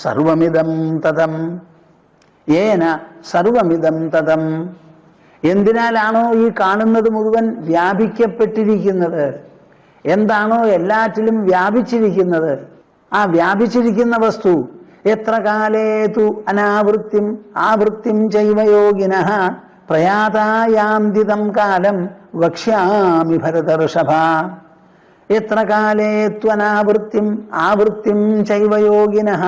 സർവമിദം തതം ഏന സർവമിദം തതം. എന്തിനാലാണോ ഈ കാണുന്നത് മുഴുവൻ വ്യാപിക്കപ്പെട്ടിരിക്കുന്നത്, എന്താണോ എല്ലാറ്റിലും വ്യാപിച്ചിരിക്കുന്നത്, ആ വ്യാപിച്ചിരിക്കുന്ന വസ്തു എത്ര കാലേതു അനാവൃത്തിം ആവൃത്തിം ചൈവയോഗിനഃ പ്രയാതായാന്തിതം കാലം വക്ഷ്യാമി ഭരതർഷഭ. എത്ര കാലേത്വനാവൃത്തിം ആവൃത്തിം ചൈവയോഗിനഃ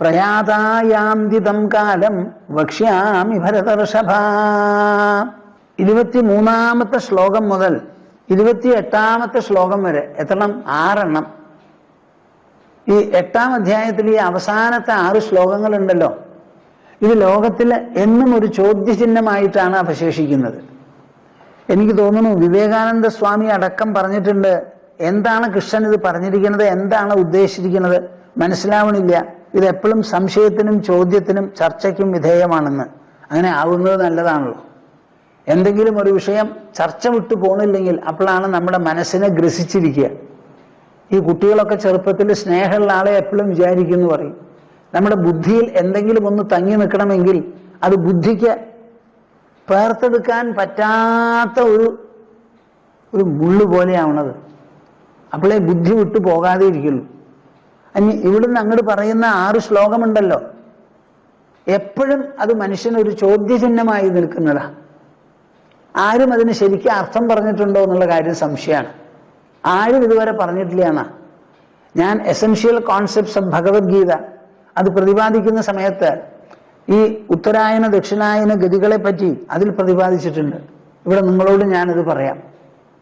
പ്രയാതായാന്തിതം കാലം വക്ഷ്യാമി ഭരതർഷഭ. 23-ാമത്തെ ശ്ലോകം മുതൽ 28-ാമത്തെ ശ്ലോകം വരെ എത്രണ്ണം? 6 എണ്ണം. ഈ 8-ാം അധ്യായത്തിൽ ഈ അവസാനത്തെ 6 ശ്ലോകങ്ങളുണ്ടല്ലോ, ഇത് ലോകത്തിൽ എന്നും ഒരു ചോദ്യചിഹ്നമായിട്ടാണ് അവശേഷിക്കുന്നത്. എനിക്ക് തോന്നുന്നു വിവേകാനന്ദ സ്വാമി അടക്കം പറഞ്ഞിട്ടുണ്ട്, എന്താണ് കൃഷ്ണൻ ഇത് പറഞ്ഞിരിക്കുന്നത്, എന്താണ് ഉദ്ദേശിച്ചിരിക്കുന്നത് മനസ്സിലാവണില്ല, ഇതെപ്പോഴും സംശയത്തിനും ചോദ്യത്തിനും ചർച്ചയ്ക്കും വിധേയമാണെന്ന്. അങ്ങനെ ആവുന്നത് നല്ലതാണല്ലോ. എന്തെങ്കിലും ഒരു വിഷയം ചർച്ച വിട്ടു പോണില്ലെങ്കിൽ അപ്പോഴാണ് നമ്മുടെ മനസ്സിനെ ഗ്രസിച്ചിരിക്കുക. ഈ കുട്ടികളൊക്കെ ചെറുപ്പത്തിൽ സ്നേഹമുള്ള ആളെ എപ്പോഴും വിചാരിക്കുന്നു പറയും. നമ്മുടെ ബുദ്ധിയിൽ എന്തെങ്കിലും ഒന്ന് തങ്ങി നിൽക്കണമെങ്കിൽ അത് ബുദ്ധിക്ക് പേർത്തെടുക്കാൻ പറ്റാത്ത ഒരു മുള്ളു പോലെയാവണത്. അപ്പോഴേ ബുദ്ധി വിട്ടു പോകാതെ ഇരിക്കുള്ളൂ. അനി ഇവിടുന്ന് അങ്ങോട്ട് പറയുന്ന 6 ശ്ലോകമുണ്ടല്ലോ, എപ്പോഴും അത് മനുഷ്യനൊരു ചോദ്യചിഹ്നമായി നിൽക്കുന്നതാ. ആരും അതിന് ശരിക്കും അർത്ഥം പറഞ്ഞിട്ടുണ്ടോ എന്നുള്ള കാര്യം സംശയമാണ്. ആരും ഇതുവരെ പറഞ്ഞിട്ടില്ല എന്നാ. ഞാൻ എസൻഷ്യൽ കോൺസെപ്റ്റ്സ് ഓഫ് ഭഗവത്ഗീത അത് പ്രതിപാദിക്കുന്ന സമയത്ത് ഈ ഉത്തരായന ദക്ഷിണായന ഗതികളെ പറ്റി അതിൽ പ്രതിപാദിച്ചിട്ടുണ്ട്. ഇവിടെ നിങ്ങളോട് ഞാനിത് പറയാം,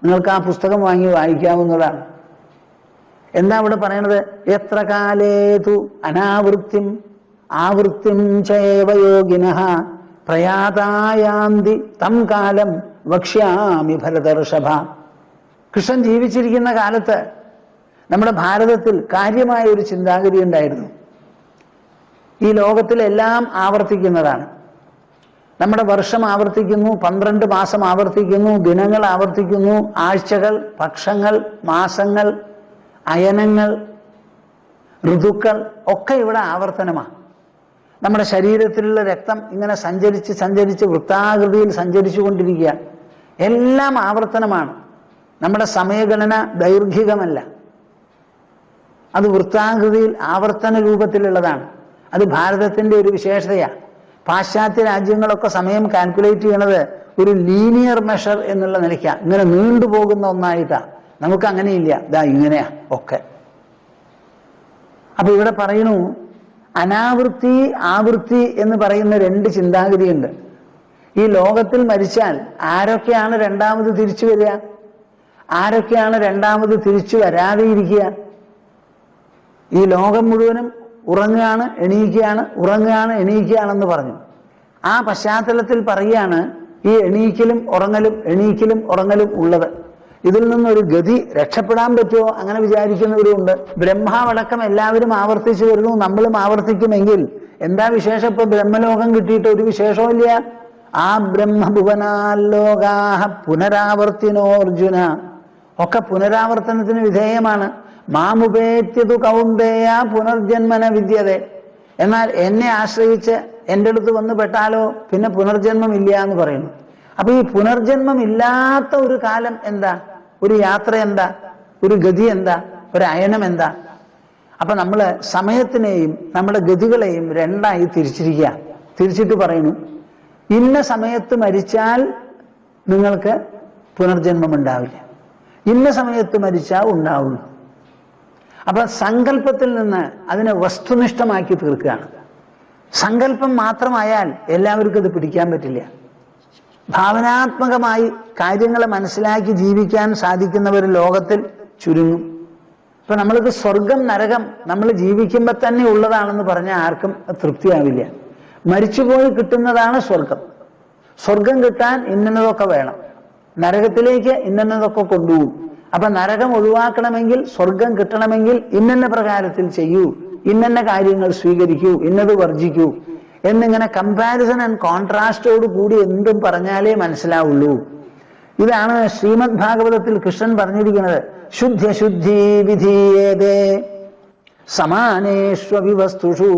നിങ്ങൾക്ക് ആ പുസ്തകം വാങ്ങി വായിക്കാവുന്നതാണ്. എന്താ ഇവിടെ പറയണത്? എത്ര കാലേതു അനാവൃത്തിം ആവൃത്തിം ചൈവയോഗിനഃ പ്രയാതായാന്തി തം കാലം വക്ഷ്യാമി ഭരതർഷഭ. കൃഷ്ണൻ ജീവിച്ചിരിക്കുന്ന കാലത്ത് നമ്മുടെ ഭാരതത്തിൽ കാര്യമായ ഒരു ചിന്താഗതി ഉണ്ടായിരുന്നു. ഈ ലോകത്തിലെല്ലാം ആവർത്തിക്കുന്നതാണ്. നമ്മുടെ വർഷം ആവർത്തിക്കുന്നു, 12 മാസം ആവർത്തിക്കുന്നു, ദിനങ്ങൾ ആവർത്തിക്കുന്നു, ആഴ്ചകൾ, പക്ഷങ്ങൾ, മാസങ്ങൾ, അയനങ്ങൾ, ഋതുക്കൾ ഒക്കെ ഇവിടെ ആവർത്തനമാണ്. നമ്മുടെ ശരീരത്തിലുള്ള രക്തം ഇങ്ങനെ സഞ്ചരിച്ച് സഞ്ചരിച്ച് വൃത്താകൃതിയിൽ സഞ്ചരിച്ചു കൊണ്ടിരിക്കുക. എല്ലാം ആവർത്തനമാണ്. നമ്മുടെ സമയഗണന ദൈർഘികമല്ല, അത് വൃത്താകൃതിയിൽ ആവർത്തന രൂപത്തിലുള്ളതാണ്. അത് ഭാരതത്തിൻ്റെ ഒരു വിശേഷതയാണ്. പാശ്ചാത്യ രാജ്യങ്ങളൊക്കെ സമയം കാൽക്കുലേറ്റ് ചെയ്യണത് ഒരു ലീനിയർ മെഷർ എന്നുള്ള നിലയ്ക്കാണ്, ഇങ്ങനെ നീണ്ടുപോകുന്ന ഒന്നായിട്ടാണ്. നമുക്ക് അങ്ങനെയില്ല, ഇതാ ഇങ്ങനെയാ ഒക്കെ. അപ്പൊ ഇവിടെ പറയണു അനാവൃത്തി ആവൃത്തി എന്ന് പറയുന്ന 2 ചിന്താഗതിയുണ്ട്. ഈ ലോകത്തിൽ മരിച്ചാൽ ആരൊക്കെയാണ് രണ്ടാമത് തിരിച്ചു വരിക, ആരൊക്കെയാണ് രണ്ടാമത് തിരിച്ചു വരാതെ ഇരിക്കുക? ഈ ലോകം മുഴുവനും ഉറങ്ങുകയാണ് എണീക്കുകയാണ്, ഉറങ്ങുകയാണ് എണീക്കുകയാണെന്ന് പറഞ്ഞു. ആ പശ്ചാത്തലത്തിൽ പറയുകയാണ് ഈ എണീക്കലും ഉറങ്ങലും എണീക്കലും ഉറങ്ങലും ഉള്ളത്. ഇതിൽ നിന്നൊരു ഗതി രക്ഷപ്പെടാൻ പറ്റുമോ അങ്ങനെ വിചാരിക്കുന്നവരുമുണ്ട്. ബ്രഹ്മാവടക്കം എല്ലാവരും ആവർത്തിച്ചു വരുന്നു, നമ്മളും ആവർത്തിക്കുമെങ്കിൽ എന്താ വിശേഷം? ഇപ്പൊ ബ്രഹ്മലോകം കിട്ടിയിട്ട് ഒരു വിശേഷവും ഇല്ല. ആ ബ്രഹ്മഭുവനാലോകാഹ പുനരാവർത്തിനോർജുന, ഒക്കെ പുനരാവർത്തനത്തിന് വിധേയമാണ്. മാമുപേത്യതു കൗന്ദേയ പുനർജന്മന വിദ്യതേ. എന്നാൽ എന്നെ ആശ്രയിച്ച് എൻ്റെ അടുത്ത് വന്ന് പെട്ടാലോ പിന്നെ പുനർജന്മം ഇല്ല എന്ന് പറയുന്നു. അപ്പൊ ഈ പുനർജന്മം ഇല്ലാത്ത ഒരു കാലം എന്താ, ഒരു യാത്ര എന്താ, ഒരു ഗതി എന്താ, ഒരു അയനം എന്താ? അപ്പൊ നമ്മള് സമയത്തിനെയും നമ്മുടെ ഗതികളെയും 2ആയി തിരിച്ചിരിക്കുക. തിരിച്ചിട്ട് പറയുന്നു, ഇന്ന സമയത്ത് മരിച്ചാൽ നിങ്ങൾക്ക് പുനർജന്മം ഉണ്ടാവില്ല, ഇന്ന സമയത്ത് മരിച്ചാൽ ഉണ്ടാവുള്ളൂ. അപ്പൊ സങ്കല്പത്തിൽ നിന്ന് അതിനെ വസ്തുനിഷ്ഠമാക്കി തീർക്കുകയാണ്. സങ്കല്പം മാത്രമായാൽ എല്ലാവർക്കും ഇത് പിടിക്കാൻ പറ്റില്ല. ഭാവനാത്മകമായി കാര്യങ്ങളെ മനസ്സിലാക്കി ജീവിക്കാൻ സാധിക്കുന്നവർ ലോകത്തിൽ ചുരുങ്ങും. ഇപ്പൊ നമ്മൾക്ക് സ്വർഗം നരകം നമ്മൾ ജീവിക്കുമ്പോൾ തന്നെ ഉള്ളതാണെന്ന് പറഞ്ഞാൽ ആർക്കും തൃപ്തിയാവില്ല. മരിച്ചുപോയി കിട്ടുന്നതാണ് സ്വർഗം. സ്വർഗം കിട്ടാൻ ഇന്നതൊക്കെ വേണം, നരകത്തിലേക്ക് ഇന്നതൊക്കെ കൊണ്ടുപോകും. അപ്പൊ നരകം ഒഴിവാക്കണമെങ്കിൽ സ്വർഗം കിട്ടണമെങ്കിൽ ഇന്ന പ്രകാരത്തിൽ ചെയ്യൂ, ഇന്ന കാര്യങ്ങൾ സ്വീകരിക്കൂ, ഇന്നത് വർജിക്കൂ എന്നിങ്ങനെ കമ്പാരിസൺ ആൻഡ് കോൺട്രാസ്റ്റോട് കൂടി എന്തും പറഞ്ഞാലേ മനസ്സിലാവുള്ളൂ. ഇതാണ് ശ്രീമദ് ഭാഗവതത്തിൽ കൃഷ്ണൻ പറഞ്ഞിരിക്കുന്നത്. ശുദ്ധ്യശുദ്ധി വിധീയതേ സമാനേഷ്വപി വസ്തുഷു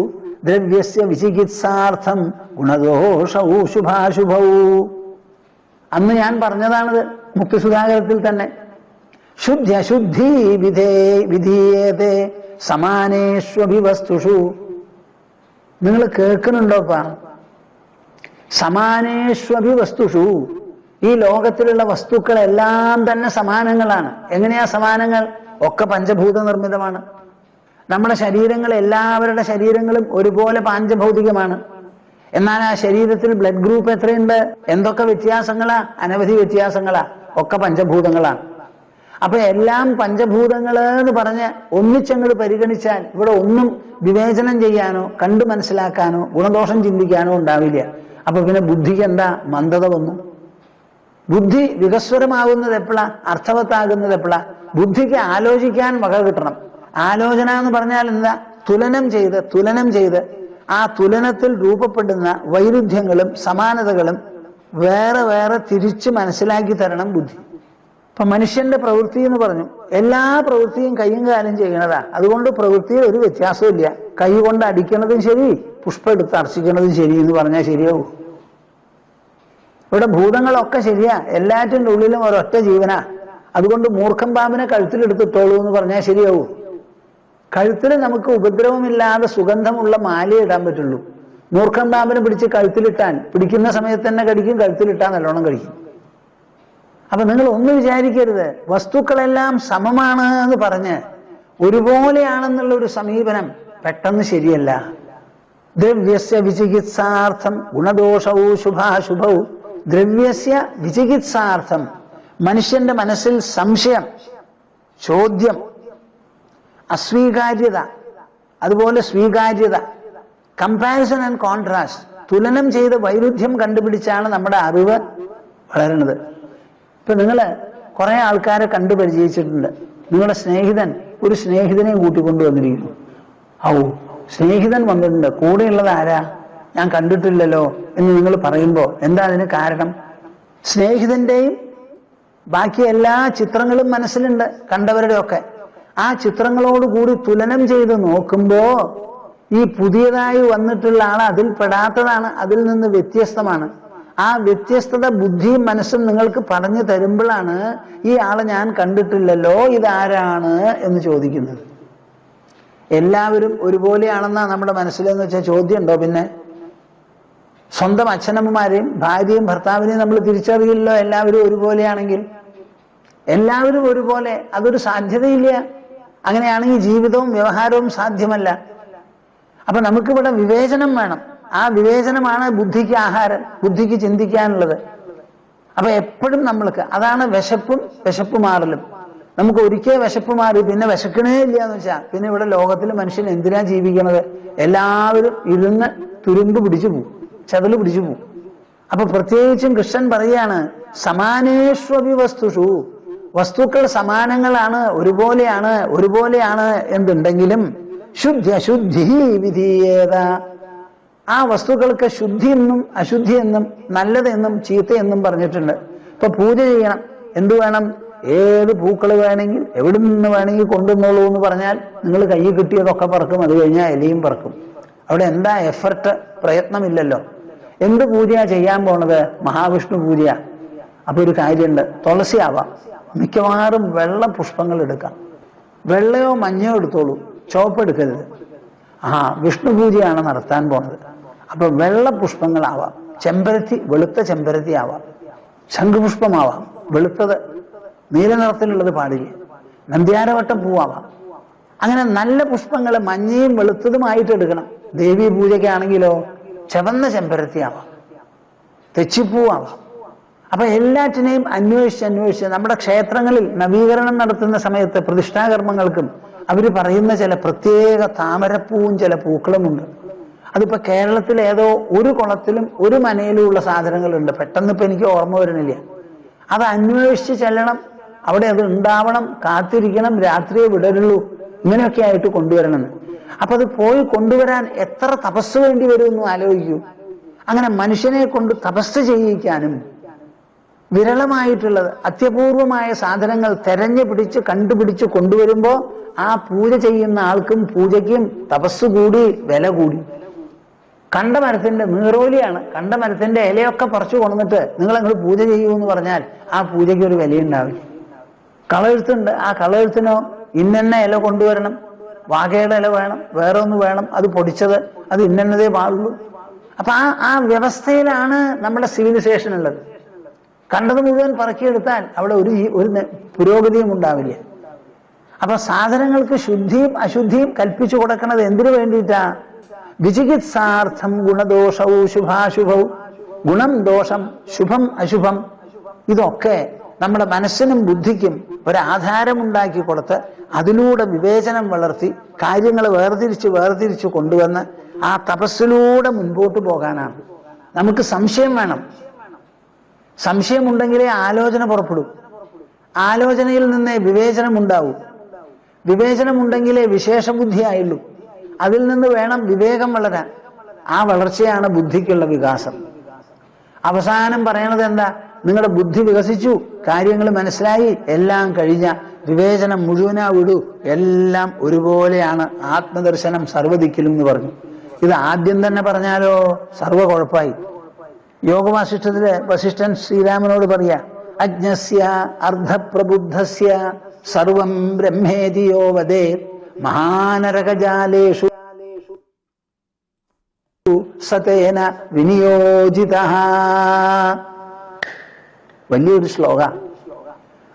ദ്രവ്യസ്യ വിചികിത്സാർത്ഥം ഗുണദോഷൗ ശുഭാശുഭൗ. അന്ന് ഞാൻ പറഞ്ഞതാണിത് മുക്തിസുധാകരത്തിൽ തന്നെ. ശുദ്ധ്യശുദ്ധി വിധീയതേ സമാനേഷ്വപി വസ്തുഷു. നിങ്ങൾ കേൾക്കുന്നുണ്ടോപ്പാ? സമാനേഷ്വപി വസ്തുഷു. ഈ ലോകത്തിലുള്ള വസ്തുക്കളെല്ലാം തന്നെ സമാനങ്ങളാണ്. എങ്ങനെയാ സമാനങ്ങൾ? ഒക്കെ പഞ്ചഭൂത നിർമ്മിതമാണ്. നമ്മുടെ ശരീരങ്ങൾ, എല്ലാവരുടെ ശരീരങ്ങളും ഒരുപോലെ പാഞ്ചഭൗതികമാണ്. എന്നാൽ ആ ശരീരത്തിൽ ബ്ലഡ് ഗ്രൂപ്പ് എത്രയുണ്ട്? എന്തൊക്കെ വ്യത്യാസങ്ങളാ? അനവധി വ്യത്യാസങ്ങളാ. ഒക്കെ പഞ്ചഭൂതങ്ങളാണ്. അപ്പൊ എല്ലാം പഞ്ചഭൂതങ്ങള് എന്ന് പറഞ്ഞ് ഒന്നിച്ചങ്ങോട്ട് പരിഗണിച്ചാൽ ഇവിടെ ഒന്നും വിവേചനം ചെയ്യാനോ കണ്ടു മനസ്സിലാക്കാനോ ഗുണദോഷം ചിന്തിക്കാനോ ഉണ്ടാവില്ല. അപ്പൊ പിന്നെ ബുദ്ധിക്ക് എന്താ മന്ദത വന്നു? ബുദ്ധി വികസ്വരമാകുന്നത് എപ്പോഴാ? അർത്ഥവത്താകുന്നത് എപ്പോഴാ? ബുദ്ധിക്ക് ആലോചിക്കാൻ വക കിട്ടണം. ആലോചന എന്ന് പറഞ്ഞാൽ എന്താ? തുലനം ചെയ്ത് ആ തുലനത്തിൽ രൂപപ്പെടുന്ന വൈരുദ്ധ്യങ്ങളും സമാനതകളും വേറെ വേറെ തിരിച്ച് മനസ്സിലാക്കി തരണം ബുദ്ധി. ഇപ്പൊ മനുഷ്യന്റെ പ്രവൃത്തി എന്ന് പറഞ്ഞു, എല്ലാ പ്രവൃത്തിയും കൈയും കാലും ചെയ്യണതാ. അതുകൊണ്ട് പ്രവൃത്തിയിൽ ഒരു വ്യത്യാസവും ഇല്ല. കൈ കൊണ്ട് അടിക്കണതും ശരി, പുഷ്പം എടുത്ത് അർച്ചിക്കണതും ശരി എന്ന് പറഞ്ഞാൽ ശരിയാവും. ഇവിടെ ഭൂതങ്ങളൊക്കെ ശരിയാ, എല്ലാറ്റിൻ്റെ ഉള്ളിലും ഒരൊറ്റ ജീവനാ. അതുകൊണ്ട് മൂർഖം പാമ്പിനെ കഴുത്തിലെടുത്തിട്ടോളൂ എന്ന് പറഞ്ഞാൽ ശരിയാവൂ? കഴുത്തിൽ നമുക്ക് ഉപദ്രവമില്ലാതെ സുഗന്ധമുള്ള മാല ഇടാൻ പറ്റുള്ളൂ. മൂർഖം പാമ്പിനെ പിടിച്ച് കഴുത്തിലിട്ടാൽ പിടിക്കുന്ന സമയത്ത് തന്നെ കടിക്കും, കഴുത്തിലിട്ടാൽ നല്ലോണം കടിക്കും. അപ്പൊ നിങ്ങൾ ഒന്നും വിചാരിക്കരുത്, വസ്തുക്കളെല്ലാം സമമാണ് എന്ന് പറഞ്ഞ് ഒരുപോലെയാണെന്നുള്ള ഒരു സമീപനം പെട്ടെന്ന് ശരിയല്ല. ദ്രവ്യസ്യ വിചികിത്സാർത്ഥം ഗുണദോഷവും ശുഭാശുഭവും. ദ്രവ്യസ്യ വിചികിത്സാർത്ഥം, മനുഷ്യന്റെ മനസ്സിൽ സംശയം, ചോദ്യം, അസ്വീകാര്യത, അതുപോലെ സ്വീകാര്യത, കമ്പാരിസൺ ആൻഡ് കോൺട്രാസ്റ്റ്, തുലനം ചെയ്ത് വൈരുദ്ധ്യം കണ്ടുപിടിച്ചാണ് നമ്മുടെ അറിവ് വളരുന്നത്. ഇപ്പൊ നിങ്ങൾ കുറെ ആൾക്കാരെ കണ്ടുപരിചയിച്ചിട്ടുണ്ട്. നിങ്ങളുടെ സ്നേഹിതൻ ഒരു സ്നേഹിതനെയും കൂട്ടിക്കൊണ്ടുവന്നിരിക്കുന്നു. സ്നേഹിതൻ വന്നിട്ടുണ്ട്, കൂടെയുള്ളത് ആരാ? ഞാൻ കണ്ടിട്ടില്ലല്ലോ എന്ന് നിങ്ങൾ പറയുമ്പോൾ എന്താ അതിന് കാരണം? സ്നേഹിതന്റെയും ബാക്കി എല്ലാ ചിത്രങ്ങളും മനസ്സിലുണ്ട്, കണ്ടവരുടെ ഒക്കെ. ആ ചിത്രങ്ങളോടുകൂടി തുലനം ചെയ്ത് നോക്കുമ്പോ ഈ പുതിയതായി വന്നിട്ടുള്ള ആൾ അതിൽ പെടാത്തതാണ്, അതിൽ നിന്ന് വ്യത്യസ്തമാണ്. ആ വ്യത്യസ്തത ബുദ്ധിയും മനസ്സും നിങ്ങൾക്ക് പറഞ്ഞു തരുമ്പോഴാണ് ഈ ആളെ ഞാൻ കണ്ടിട്ടില്ലല്ലോ, ഇതാരാണ് എന്ന് ചോദിക്കുന്നത്. എല്ലാവരും ഒരുപോലെയാണെന്നാ നമ്മുടെ മനസ്സിലെന്ന് വെച്ചാൽ ചോദ്യം ഉണ്ടോ? പിന്നെ സ്വന്തം അച്ഛനമ്മമാരെയും ഭാര്യയും ഭർത്താവിനെയും നമ്മൾ തിരിച്ചറിയില്ലല്ലോ എല്ലാവരും ഒരുപോലെയാണെങ്കിൽ. എല്ലാവരും ഒരുപോലെ അതൊരു സാധ്യതയില്ല. അങ്ങനെയാണെങ്കിൽ ജീവിതവും വ്യവഹാരവും സാധ്യമല്ല. അപ്പൊ നമുക്കിവിടെ വിവേചനം വേണം. ആ വിവേചനമാണ് ബുദ്ധിക്ക് ആഹാരം, ബുദ്ധിക്ക് ചിന്തിക്കാനുള്ളത്. അപ്പൊ എപ്പോഴും നമ്മൾക്ക് അതാണ് വിശപ്പ് മാറലും. നമുക്ക് ഒരിക്കൽ വിശപ്പ് മാറി പിന്നെ വിശക്കണേ ഇല്ല എന്ന് വെച്ചാൽ പിന്നെ ഇവിടെ ലോകത്തിൽ മനുഷ്യൻ എന്തിനാ ജീവിക്കണത്? എല്ലാവരും ഇരുന്ന് തുരുമ്പ് പിടിച്ചു പോകും, ചതല് പിടിച്ചു പോകും. അപ്പൊ പ്രത്യേകിച്ചും കൃഷ്ണൻ പറയാണ് സമാനേഷ്വപി വസ്തുഷു. വസ്തുക്കൾ സമാനങ്ങളാണ്, ഒരുപോലെയാണ് എന്തുണ്ടെങ്കിലും ശുദ്ധി വിധീയേത. ആ വസ്തുക്കൾക്ക് ശുദ്ധി എന്നും അശുദ്ധി എന്നും നല്ലതെന്നും ചീത്തയെന്നും പറഞ്ഞിട്ടുണ്ട്. ഇപ്പൊ പൂജ ചെയ്യണം, എന്തു വേണം? ഏത് പൂക്കൾ വേണമെങ്കിൽ എവിടെ നിന്ന് വേണമെങ്കിൽ കൊണ്ടുവന്നോളൂ എന്ന് പറഞ്ഞാൽ നിങ്ങൾ കയ്യിൽ കിട്ടിയതൊക്കെ പറക്കും, അത് കഴിഞ്ഞാൽ ഇലയും പറക്കും. അവിടെ എന്താ എഫർട്ട്? പ്രയത്നമില്ലല്ലോ. എന്ത് പൂജയാ ചെയ്യാൻ പോണത്? മഹാവിഷ്ണു പൂജയാ. അപ്പൊ ഒരു കാര്യമുണ്ട്, തുളസി ആവാം, മിക്കവാറും വെള്ള പുഷ്പങ്ങൾ എടുക്കാം. വെള്ളയോ മഞ്ഞയോ എടുത്തോളൂ, ചുവപ്പ് എടുക്കരുത്. വിഷ്ണു പൂജയാണ് നടത്താൻ പോണത്. അപ്പൊ വെള്ള പുഷ്പങ്ങളാവാം. ചെമ്പരത്തി, വെളുത്ത ചെമ്പരത്തി ആവാം. ശംഖുപുഷ്പമാവാം, വെളുത്തത്, നീല നിറത്തിലുള്ളത് പാടില്ല. നന്ദ്യാരവട്ടം പൂവാവാം. അങ്ങനെ നല്ല പുഷ്പങ്ങൾ മഞ്ഞയും വെളുത്തതുമായിട്ട് എടുക്കണം. ദേവീ പൂജയ്ക്കാണെങ്കിലോ ചുവന്ന ചെമ്പരത്തി ആവാം, തെച്ചിപ്പൂവാവാം. അപ്പൊ എല്ലാറ്റിനെയും അന്വേഷിച്ച് നമ്മുടെ ക്ഷേത്രങ്ങളിൽ നവീകരണം നടത്തുന്ന സമയത്ത് പ്രതിഷ്ഠാകർമ്മങ്ങൾക്കും അവര് പറയുന്ന ചില പ്രത്യേക താമരപ്പൂവും ചില പൂക്കളുമുണ്ട്. അതിപ്പോ കേരളത്തിൽ ഏതോ ഒരു കുളത്തിലും ഒരു മനയിലും ഉള്ള സാധനങ്ങളുണ്ട്. പെട്ടെന്ന് ഇപ്പൊ എനിക്ക് ഓർമ്മ വരണില്ല. അത് അന്വേഷിച്ച് ചെല്ലണം, അവിടെ അത് ഉണ്ടാവണം, കാത്തിരിക്കണം, രാത്രിയെ വിടരുള്ളൂ, ഇങ്ങനെയൊക്കെ ആയിട്ട് കൊണ്ടുവരണമെന്ന്. അപ്പൊ അത് പോയി കൊണ്ടുവരാൻ എത്ര തപസ് വേണ്ടി വരുമെന്ന് ആലോചിക്കൂ. അങ്ങനെ മനുഷ്യനെ കൊണ്ട് തപസ് ചെയ്യിക്കാനും വിരളമായിട്ടുള്ളത് അത്യപൂർവമായ സാധനങ്ങൾ തെരഞ്ഞു പിടിച്ച് കണ്ടുപിടിച്ച് കൊണ്ടുവരുമ്പോൾ ആ പൂജ ചെയ്യുന്ന ആൾക്കും പൂജയ്ക്കും തപസ് കൂടി, വില കൂടി. കണ്ട മരത്തിന്റെ നീറോലിയാണ്, കണ്ട മരത്തിന്റെ ഇലയൊക്കെ പറിച്ചു കൊണ്ടിട്ട് നിങ്ങൾ അങ്ങോട്ട് പൂജ ചെയ്യൂ എന്ന് പറഞ്ഞാൽ ആ പൂജയ്ക്ക് ഒരു വിലയുണ്ടാവില്ല. കളയെഴുത്തുണ്ട്, ആ കളയെഴുത്തിനോ ഇന്നെണ്ണ ഇല കൊണ്ടുവരണം, വാകയുടെ ഇല വേണം, വേറെ ഒന്ന് വേണം, അത് പൊടിച്ചത്, അത് ഇന്നതേ പാടുള്ളൂ. അപ്പൊ ആ വ്യവസ്ഥയിലാണ് നമ്മുടെ സിവിലൈസേഷൻ ഉള്ളത്. കണ്ടത് മുഴുവൻ പറക്കിയെടുത്താൽ അവിടെ ഒരു പുരോഗതിയും ഉണ്ടാവില്ല. അപ്പൊ സാധനങ്ങൾക്ക് ശുദ്ധിയും അശുദ്ധിയും കൽപ്പിച്ചു കൊടുക്കുന്നത് എന്തിനു വേണ്ടിയിട്ടാ? വിചികിത്സാർത്ഥം ഗുണദോഷവും ശുഭാശുഭവും, ഗുണം ദോഷം ശുഭം അശുഭം, ഇതൊക്കെ നമ്മുടെ മനസ്സിനും ബുദ്ധിക്കും ഒരാധാരമുണ്ടാക്കി കൊടുത്ത് അതിലൂടെ വിവേചനം വളർത്തി കാര്യങ്ങൾ വേർതിരിച്ച് കൊണ്ടുവന്ന് ആ തപസ്സിലൂടെ മുൻപോട്ട് പോകാനാണ്. നമുക്ക് സംശയം വേണം. സംശയമുണ്ടെങ്കിലേ ആലോചന പുറപ്പെടൂ. ആലോചനയിൽ നിന്നേ വിവേചനം ഉണ്ടാവൂ. വിവേചനമുണ്ടെങ്കിലേ വിശേഷബുദ്ധിയായുള്ളൂ. അതിൽ നിന്ന് വേണം വിവേകം വളരാൻ. ആ വളർച്ചയാണ് ബുദ്ധിക്കുള്ള വികാസം. അവസാനം പറയണത് എന്താ? നിങ്ങളുടെ ബുദ്ധി വികസിച്ചു, കാര്യങ്ങൾ മനസ്സിലായി, എല്ലാം കഴിഞ്ഞ വിവേചനം മുഴുവനാ വിടൂ, എല്ലാം ഒരുപോലെയാണ്, ആത്മദർശനം സർവ്വദിക്കിലും എന്ന് പറഞ്ഞു. ഇത് ആദ്യം തന്നെ പറഞ്ഞാലോ സർവ്വ കുഴപ്പമായി. യോഗവാസിഷ്ഠത്തില് വസിഷ്ഠൻ ശ്രീരാമനോട് പറയാ, അജ്ഞസ്യ അർദ്ധപ്രബുദ്ധസ്യ സർവം ബ്രഹ്മേതിയോ വദേ മഹാനരകജാലേഷു സതേന വിനിയോജിത. വലിയൊരു ശ്ലോക.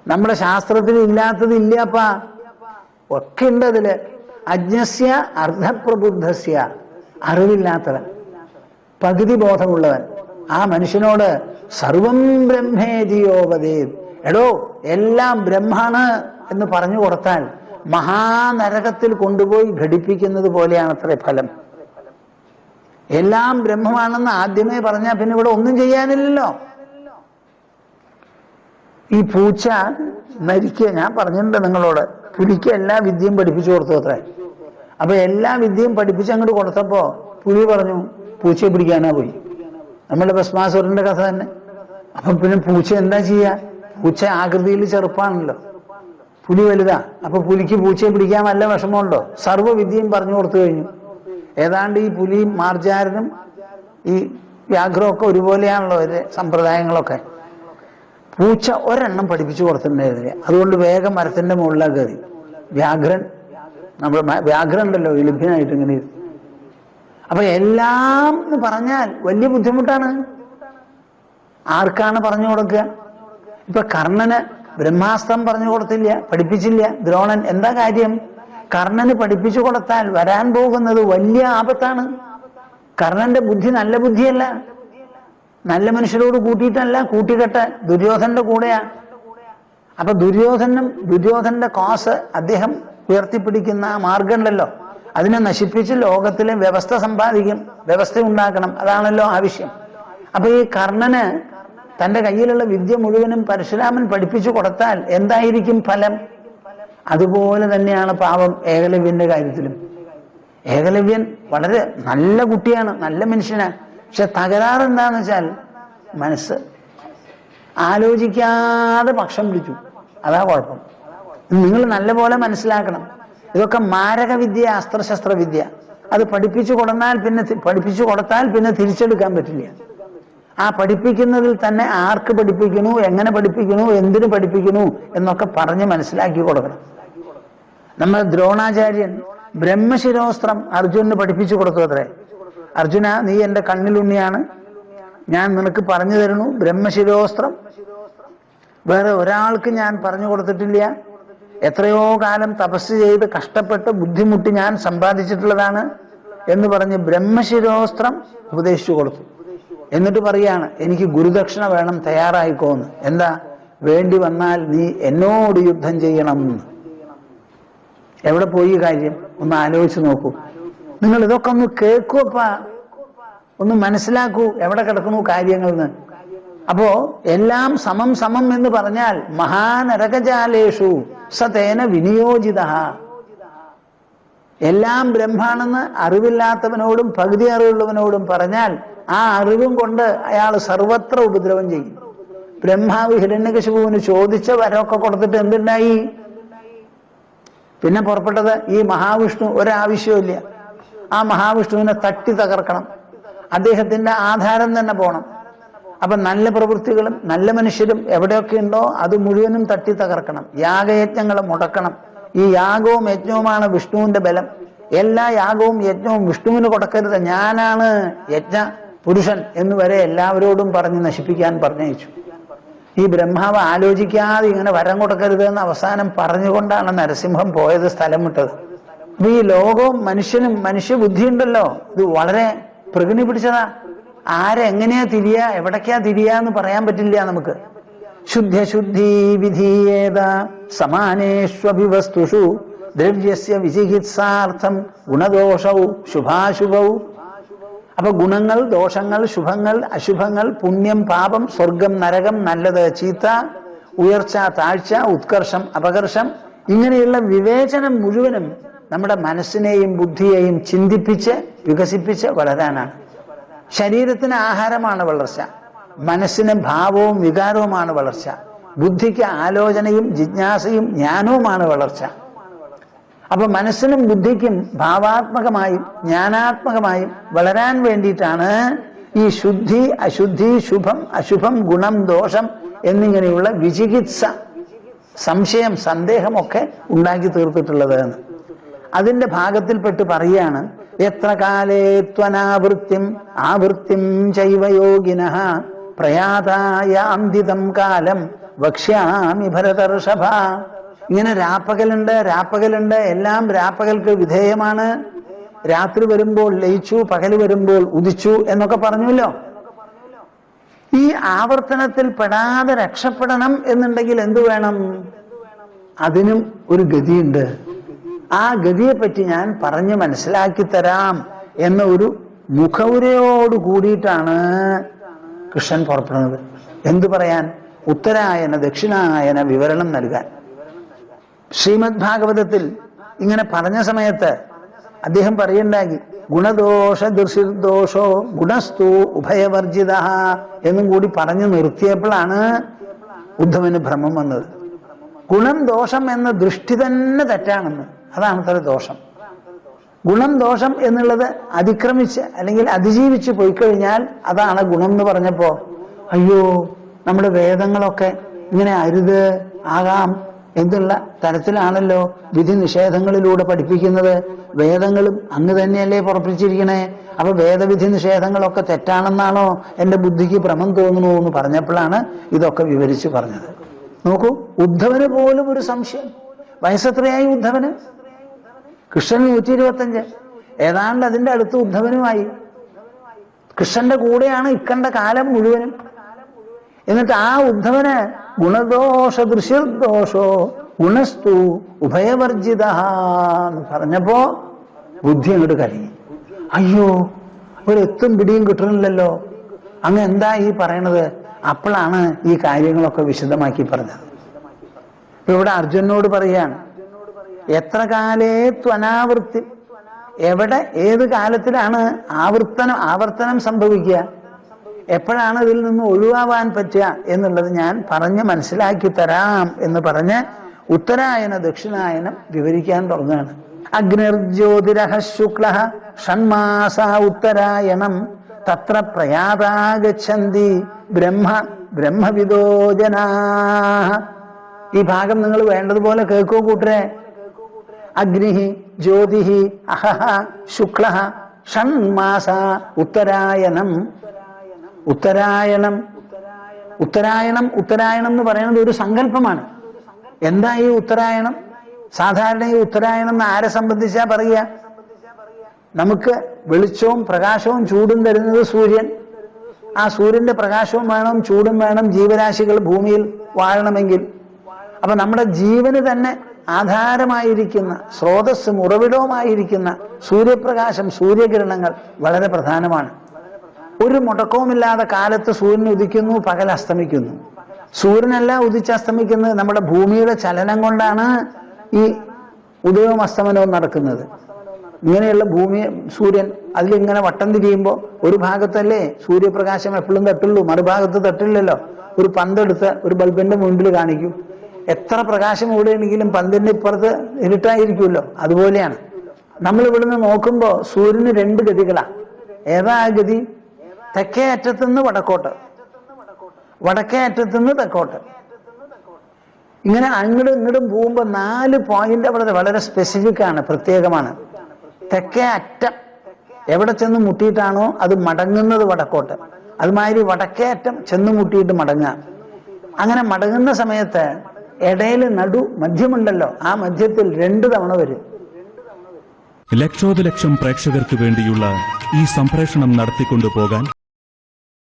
നമ്മുടെ ശാസ്ത്രത്തിൽ ഇല്ലാത്തത് ഇല്ലപ്പാ, ഒക്കെ ഉണ്ട് അതില്. അജ്ഞസ്യ അർദ്ധപ്രബുദ്ധസ്യ, അറിവില്ലാത്തവൻ, പകുതി ബോധമുള്ളവൻ, ആ മനുഷ്യനോട് സർവം ബ്രഹ്മേതിയോപദേ, എടോ എല്ലാം ബ്രഹ്മാണ് എന്ന് പറഞ്ഞു കൊടുത്താൽ മഹാനരകത്തിൽ കൊണ്ടുപോയി ഘടിപ്പിക്കുന്നത് പോലെയാണ് അത്രേ ഫലം. എല്ലാം ബ്രഹ്മമാണെന്ന് ആദ്യമേ പറഞ്ഞാൽ പിന്നെ ഇവിടെ ഒന്നും ചെയ്യാനില്ലല്ലോ. ഈ പൂച്ച നരിക്ക്, ഞാൻ പറഞ്ഞിട്ടുണ്ട് നിങ്ങളോട്, പുലിക്ക് എല്ലാ വിദ്യയും പഠിപ്പിച്ചു കൊടുത്തു അത്രേ. അപ്പൊ എല്ലാ വിദ്യയും പഠിപ്പിച്ച് അങ്ങോട്ട് കൊടുത്തപ്പോ പുലി പറഞ്ഞു പൂച്ചയെ പിടിക്കാനാ പോയി. നമ്മളുടെ ഭസ്മാസുരന്റെ കഥ തന്നെ. അപ്പൊ പിന്നെ പൂച്ച എന്താ ചെയ്യാ? പൂച്ച ആകൃതിയിൽ ചെറുപ്പാണല്ലോ, പുലി വലുതാ. അപ്പൊ പുലിക്ക് പൂച്ചയെ പിടിക്കാൻ വല്ല വിഷമമുണ്ടോ? സർവ്വവിദ്യയും പറഞ്ഞു കൊടുത്തു കഴിഞ്ഞു. ഏതാണ്ട് ഈ പുലിയും മാർജാരനും ഈ വ്യാഘ്രമൊക്കെ ഒരുപോലെയാണല്ലോ അവരുടെ സമ്പ്രദായങ്ങളൊക്കെ. പൂച്ച ഒരെണ്ണം പഠിപ്പിച്ചു കൊടുത്തിട്ടുണ്ടായിരുന്നില്ല. അതുകൊണ്ട് വേഗം മരത്തിന്റെ മുകളിലാണ് കയറി. വ്യാഘ്രൻ, നമ്മുടെ വ്യാഘ്രം ഉണ്ടല്ലോ ലഭ്യനായിട്ട് ഇങ്ങനെ. അപ്പൊ എല്ലാം എന്ന് പറഞ്ഞാൽ വലിയ ബുദ്ധിമുട്ടാണ്. ആർക്കാണ് പറഞ്ഞു കൊടുക്കുക? ഇപ്പൊ കർണന് ബ്രഹ്മാസ്ത്രം പറഞ്ഞു കൊടുത്തില്ല, പഠിപ്പിച്ചില്ല. ദ്രോണൻ എന്താ കാര്യം? കർണന് പഠിപ്പിച്ചു കൊടുത്താൽ വരാൻ പോകുന്നത് വലിയ ആപത്താണ്. കർണന്റെ ബുദ്ധി നല്ല ബുദ്ധിയല്ല, നല്ല മനുഷ്യരോട് കൂട്ടിയിട്ടല്ല, കൂട്ടിക്കെട്ട് ദുര്യോധന്റെ കൂടെയാ. അപ്പൊ ദുര്യോധന്റെ കോസ് അദ്ദേഹം ഉയർത്തിപ്പിടിക്കുന്ന ആ മാർഗം ഉണ്ടല്ലോ, അതിനെ നശിപ്പിച്ച് ലോകത്തിലെ വ്യവസ്ഥ സമ്പാദിക്കും, വ്യവസ്ഥ ഉണ്ടാക്കണം, അതാണല്ലോ ആവശ്യം. അപ്പൊ ഈ കർണന് തന്റെ കയ്യിലുള്ള വിദ്യ മുഴുവനും പരശുരാമൻ പഠിപ്പിച്ചു കൊടുത്താൽ എന്തായിരിക്കും ഫലം? അതുപോലെ തന്നെയാണ് പാവം ഏകലവ്യന്റെ കാര്യത്തിലും. ഏകലവ്യൻ വളരെ നല്ല കുട്ടിയാണ്, നല്ല മനുഷ്യനാണ്. പക്ഷെ തകരാറ് എന്താന്ന് വെച്ചാൽ മനസ്സ് ആലോചിക്കാതെ പക്ഷം പിടിച്ചു. അതാ കുഴപ്പം. നിങ്ങൾ നല്ലപോലെ മനസ്സിലാക്കണം. ഇതൊക്കെ മാരകവിദ്യ, അസ്ത്രശസ്ത്ര വിദ്യ. അത് പഠിപ്പിച്ചു കൊടുത്താൽ പിന്നെ തിരിച്ചെടുക്കാൻ പറ്റില്ല. ആ പഠിപ്പിക്കുന്നതിൽ തന്നെ ആർക്ക് പഠിപ്പിക്കണു, എങ്ങനെ പഠിപ്പിക്കണു, എന്തിനു പഠിപ്പിക്കണു എന്നൊക്കെ പറഞ്ഞ് മനസ്സിലാക്കി കൊടുക്കണം. നമ്മൾ ദ്രോണാചാര്യൻ ബ്രഹ്മശിരോസ്ത്രം അർജുനന് പഠിപ്പിച്ചു കൊടുത്തു അത്രേ. അർജുന, നീ എന്റെ കണ്ണിലുണ്ണിയാണ്, ഞാൻ നിനക്ക് പറഞ്ഞു തരണു ബ്രഹ്മശിരോസ്ത്രം. വേറെ ഒരാൾക്ക് ഞാൻ പറഞ്ഞു കൊടുത്തിട്ടില്ല. എത്രയോ കാലം തപസ് ചെയ്ത് കഷ്ടപ്പെട്ട് ബുദ്ധിമുട്ടി ഞാൻ സമ്പാദിച്ചിട്ടുള്ളതാണ് എന്ന് പറഞ്ഞ് ബ്രഹ്മശിരോസ്ത്രം ഉപദേശിച്ചു കൊടുത്തു. എന്നിട്ട് പറയാണ്, എനിക്ക് ഗുരുദക്ഷിണ വേണം, തയ്യാറായിക്കോന്ന്. എന്താ? വേണ്ടി വന്നാൽ നീ എന്നോട് യുദ്ധം ചെയ്യണം. എവിടെ പോയി കാര്യം? ഒന്ന് ആലോചിച്ച് നോക്കൂ. നിങ്ങൾ ഇതൊക്കെ ഒന്ന് കേൾക്കൂപ്പാ, ഒന്ന് മനസ്സിലാക്കൂ എവിടെ കിടക്കുന്നു കാര്യങ്ങളെന്ന്. അപ്പോ എല്ലാം സമം സമം എന്ന് പറഞ്ഞാൽ മഹാനരകജാലേഷു സതേന വിനിയോജിത. എല്ലാം ബ്രഹ്മാണെന്ന് അറിവില്ലാത്തവനോടും പകുതി അറിവുള്ളവനോടും പറഞ്ഞാൽ ആ അറിവും കൊണ്ട് അയാൾ സർവത്ര ഉപദ്രവം ചെയ്യും. ബ്രഹ്മാവ് ഹിരണ്യകശിപുവിന് ചോദിച്ച വരമൊക്കെ കൊടുത്തിട്ട് എന്തുണ്ടായി? പിന്നെ പുറപ്പെട്ടത് ഈ മഹാവിഷ്ണു ഒരാവശ്യമില്ല. ആ മഹാവിഷ്ണുവിനെ തട്ടി തകർക്കണം. അദ്ദേഹത്തിന്റെ ആധാരം തന്നെ പോണം. അപ്പൊ നല്ല പ്രവൃത്തികളും നല്ല മനുഷ്യരും എവിടെയൊക്കെ ഉണ്ടോ അത് മുഴുവനും തട്ടി തകർക്കണം. യാഗയജ്ഞങ്ങൾ മുടക്കണം. ഈ യാഗവും യജ്ഞവുമാണ് വിഷ്ണുവിന്റെ ബലം. എല്ലാ യാഗവും യജ്ഞവും വിഷ്ണുവിന് കൊടുക്കരുത്, ഞാനാണ് യജ്ഞ പുരുഷൻ എന്ന് വരെ എല്ലാവരോടും പറഞ്ഞ് നശിപ്പിക്കാൻ പറഞ്ഞയച്ചു. ഈ ബ്രഹ്മാവ് ആലോചിക്കാതെ ഇങ്ങനെ വരം കൊടുക്കരുത് എന്ന് അവസാനം പറഞ്ഞുകൊണ്ടാണ് നരസിംഹം പോയത്, സ്ഥലം വിട്ടത്. അപ്പൊ ഈ ലോകവും മനുഷ്യനും മനുഷ്യബുദ്ധിയുണ്ടല്ലോ, ഇത് വളരെ പ്രകൃതി പിടിച്ചതാ. ആരെങ്ങനെയാ തിരിയാ എവിടേക്കാ തിരിയാന്ന് പറയാൻ പറ്റില്ല നമുക്ക്. ശുദ്ധശുദ്ധി വിധീയേത സമാനേഷ്വഭിവസ്തുഷു ദ്രവ്യസ്യ വിചികിത്സാർത്ഥം ഗുണദോഷൗ ശുഭാശുഭൗ. അപ്പൊ ഗുണങ്ങൾ, ദോഷങ്ങൾ, ശുഭങ്ങൾ, അശുഭങ്ങൾ, പുണ്യം, പാപം, സ്വർഗം, നരകം, നല്ലത്, ചീത്ത, ഉയർച്ച, താഴ്ച, ഉത്കർഷം, അപകർഷം, ഇങ്ങനെയുള്ള വിവേചനം മുഴുവനും നമ്മുടെ മനസ്സിനെയും ബുദ്ധിയെയും ചിന്തിപ്പിച്ച് വികസിപ്പിച്ച് വളരാനാണ്. ശരീരത്തിന് ആഹാരമാണ് വളർച്ച, മനസ്സിന് ഭാവവും വികാരവുമാണ് വളർച്ച, ബുദ്ധിക്ക് ആലോചനയും ജിജ്ഞാസയും ജ്ഞാനവുമാണ് വളർച്ച. അപ്പൊ മനസ്സിനും ബുദ്ധിക്കും ഭാവാത്മകമായും ജ്ഞാനാത്മകമായും വളരാൻ വേണ്ടിയിട്ടാണ് ഈ ശുദ്ധി, അശുദ്ധി, ശുഭം, അശുഭം, ഗുണം, ദോഷം എന്നിങ്ങനെയുള്ള വിചികിത്സ, സംശയം, സന്ദേഹമൊക്കെ ഉണ്ടാക്കി തീർത്തിട്ടുള്ളത് എന്ന്. അതിന്റെ ഭാഗത്തിൽപ്പെട്ട് പറയാണ്, എത്ര കാലേ ത്വനാവൃത്തിം ആവൃത്തിം ചൈവയോഗിനഃ പ്രയാതായ അന്തിതം കാലം വക്ഷ്യാമി ഭരതർഷഭ. ഇങ്ങനെ രാപ്പകലുണ്ട്, എല്ലാം രാപ്പകൽക്ക് വിധേയമാണ്. രാത്രി വരുമ്പോൾ ലയിച്ചു, പകല് വരുമ്പോൾ ഉദിച്ചു എന്നൊക്കെ പറഞ്ഞല്ലോ. ഈ ആവർത്തനത്തിൽ പെടാതെ രക്ഷപ്പെടണം എന്നുണ്ടെങ്കിൽ എന്തു വേണം? അതിനും ഒരു ഗതിയുണ്ട്. ആ ഗതിയെപ്പറ്റി ഞാൻ പറഞ്ഞ് മനസ്സിലാക്കി തരാം എന്ന ഒരു മുഖവുരയോട് കൂടിയിട്ടാണ് കൃഷ്ണൻ പുറപ്പെടുന്നത്. എന്തു പറയാൻ? ഉത്തരായന ദക്ഷിണായന വിവരണം നൽകാൻ. ശ്രീമദ് ഭാഗവതത്തിൽ ഇങ്ങനെ പറഞ്ഞ സമയത്ത് അദ്ദേഹം പറയുണ്ടാക്കി, ഗുണദോഷ ദൃശിർദോഷോ ഗുണസ്തു ഉഭയവർജിത എന്നും കൂടി പറഞ്ഞു നിർത്തിയപ്പോഴാണ് ഉദ്ധവന് ഭ്രമം വന്നത്. ഗുണം ദോഷം എന്ന ദൃഷ്ടി തന്നെ തെറ്റാണെന്ന്. അതാണ് അത്ര ദോഷം. ഗുണം ദോഷം എന്നുള്ളത് അതിക്രമിച്ച് അല്ലെങ്കിൽ അതിജീവിച്ച് പോയി കഴിഞ്ഞാൽ അതാണ് ഗുണം എന്ന് പറഞ്ഞപ്പോ, അയ്യോ നമ്മുടെ വേദങ്ങളൊക്കെ ഇങ്ങനെ അരുത് ആകാം എന്നുള്ള തരത്തിലാണല്ലോ വിധി നിഷേധങ്ങളിലൂടെ പഠിപ്പിക്കുന്നത്. വേദങ്ങളും അങ്ങ് തന്നെയല്ലേ പുറപ്പിച്ചിരിക്കണേ. അപ്പൊ വേദവിധി നിഷേധങ്ങളൊക്കെ തെറ്റാണെന്നാണോ എൻ്റെ ബുദ്ധിക്ക് ഭ്രമം തോന്നുന്നു എന്ന് പറഞ്ഞപ്പോഴാണ് ഇതൊക്കെ വിവരിച്ച് പറഞ്ഞത്. നോക്കൂ, ഉദ്ധവന് പോലും ഒരു സംശയം. വയസ്സെത്രയായി ഉദ്ധവന്? കൃഷ്ണന് 125. ഏതാണ്ട് അതിൻ്റെ അടുത്ത് ഉദ്ധവനുമായി. കൃഷ്ണന്റെ കൂടെയാണ് ഇക്കണ്ട കാലം മുഴുവനും. എന്നിട്ട് ആ ഉദ്ധവന് ഗുണദോഷ ദൃശ്യദോഷോ ഗുണസ്തു ഉഭയവർജിത എന്ന് പറഞ്ഞപ്പോ ബുദ്ധി അങ്ങോട്ട് കലങ്ങി. അയ്യോ, ഒരെത്തും പിടിയും കിട്ടണില്ലല്ലോ, അങ്ങ് എന്താ ഈ പറയണത്? അപ്പോഴാണ് ഈ കാര്യങ്ങളൊക്കെ വിശദമാക്കി പറഞ്ഞത്. ഇവിടെ അർജുനോട് പറയാണ്, എത്ര കാലേ ത്വനാവൃത്തി, എവിടെ ഏത് കാലത്തിലാണ് ആവർത്തനം സംഭവിക്കുക, എപ്പോഴാണ് ഇതിൽ നിന്ന് ഒഴിവാവാൻ പറ്റുക എന്നുള്ളത് ഞാൻ പറഞ്ഞ് മനസ്സിലാക്കി തരാം എന്ന് പറഞ്ഞ് ഉത്തരായന ദക്ഷിണായനം വിവരിക്കാൻ തുടങ്ങുകയാണ്. അഗ്നിർജ്യോതിരഹ ശുക്ല ഷൺമാസ ഉത്തരായണം തത്ര പ്രയാതാഗച്ഛന്തി ബ്രഹ്മവിദോ ജനാഃ. ഈ ഭാഗം നിങ്ങൾ വേണ്ടതുപോലെ കേൾക്കൂ കൂട്ടരെ. അഗ്നിഹി ജ്യോതിഹി അഹഹ ശുക്ല ഷൺമാസ ഉത്തരായണം. ഉത്തരായണം എന്ന് പറയുന്നത് ഒരു സങ്കല്പമാണ്. എന്താ ഈ ഉത്തരായണം? സാധാരണ ഈ ഉത്തരായണം എന്ന് ആരെ സംബന്ധിച്ചാ പറയുക? നമുക്ക് വെളിച്ചവും പ്രകാശവും ചൂടും തരുന്നത് സൂര്യൻ. ആ സൂര്യന്റെ പ്രകാശവും വേണം, ചൂടും വേണം ജീവരാശികൾ ഭൂമിയിൽ വാഴണമെങ്കിൽ. അപ്പൊ നമ്മുടെ ജീവന് തന്നെ ആധാരമായിരിക്കുന്ന സ്രോതസ്സും ഉറവിടവുമായിരിക്കുന്ന സൂര്യപ്രകാശം, സൂര്യകിരണങ്ങൾ വളരെ പ്രധാനമാണ്. ഒരു മുടക്കവുമില്ലാതെ കാലത്ത് സൂര്യൻ ഉദിക്കുന്നു, പകൽ അസ്തമിക്കുന്നു. സൂര്യനല്ല ഉദിച്ചസ്തമിക്കുന്നത്, നമ്മുടെ ഭൂമിയുടെ ചലനം കൊണ്ടാണ് ഈ ഉദയവും അസ്തമനവും നടക്കുന്നത്. ഇങ്ങനെയുള്ള സൂര്യൻ അതിലിങ്ങനെ വട്ടം തിരിയുമ്പോൾ ഒരു ഭാഗത്തല്ലേ സൂര്യപ്രകാശം എപ്പോഴും തട്ടുള്ളൂ, മറുഭാഗത്ത് തട്ടില്ലല്ലോ. ഒരു പന്തെടുത്ത് ഒരു ബൾബിന്റെ മുൻപിൽ കാണിക്കൂ, എത്ര പ്രകാശം ഓടുകയാണെങ്കിലും പന്തിന്റെ ഇപ്പുറത്ത് ഇരുട്ടായിരിക്കുമല്ലോ. അതുപോലെയാണ് നമ്മൾ ഇവിടുന്ന് നോക്കുമ്പോൾ സൂര്യന് രണ്ട് ഗതികളാണ്. ഏതാ ആ ഗതി? തെക്കേ അറ്റത്തുനിന്ന് വടക്കോട്ട്, വടക്കേ അറ്റത്തുനിന്ന് തെക്കോട്ട്, ഇങ്ങനെ അങ്ങോട്ടും ഇങ്ങോട്ടും പോകുമ്പോൾ 4 പോയിന്റ് അവിടെ വളരെ സ്പെസിഫിക് ആണ്, പ്രത്യേകമാണ്. തെക്കേ അറ്റം എവിടെ ചെന്ന് മുട്ടിയിട്ടാണോ അത് മടങ്ങുന്നത് വടക്കോട്ട്, അതുമാതിരി വടക്കേ അറ്റം ചെന്ന് മുട്ടിയിട്ട് മടങ്ങുക. അങ്ങനെ മടങ്ങുന്ന സമയത്ത് ഇടയിൽ മധ്യമുണ്ടല്ലോ, ആ മധ്യത്തിൽ 2 തവണ വരും. ലക്ഷോപലക്ഷം പ്രേക്ഷകർക്ക് വേണ്ടിയുള്ള ഈ സംപ്രേഷണം നടത്തിക്കൊണ്ടുപോകാൻ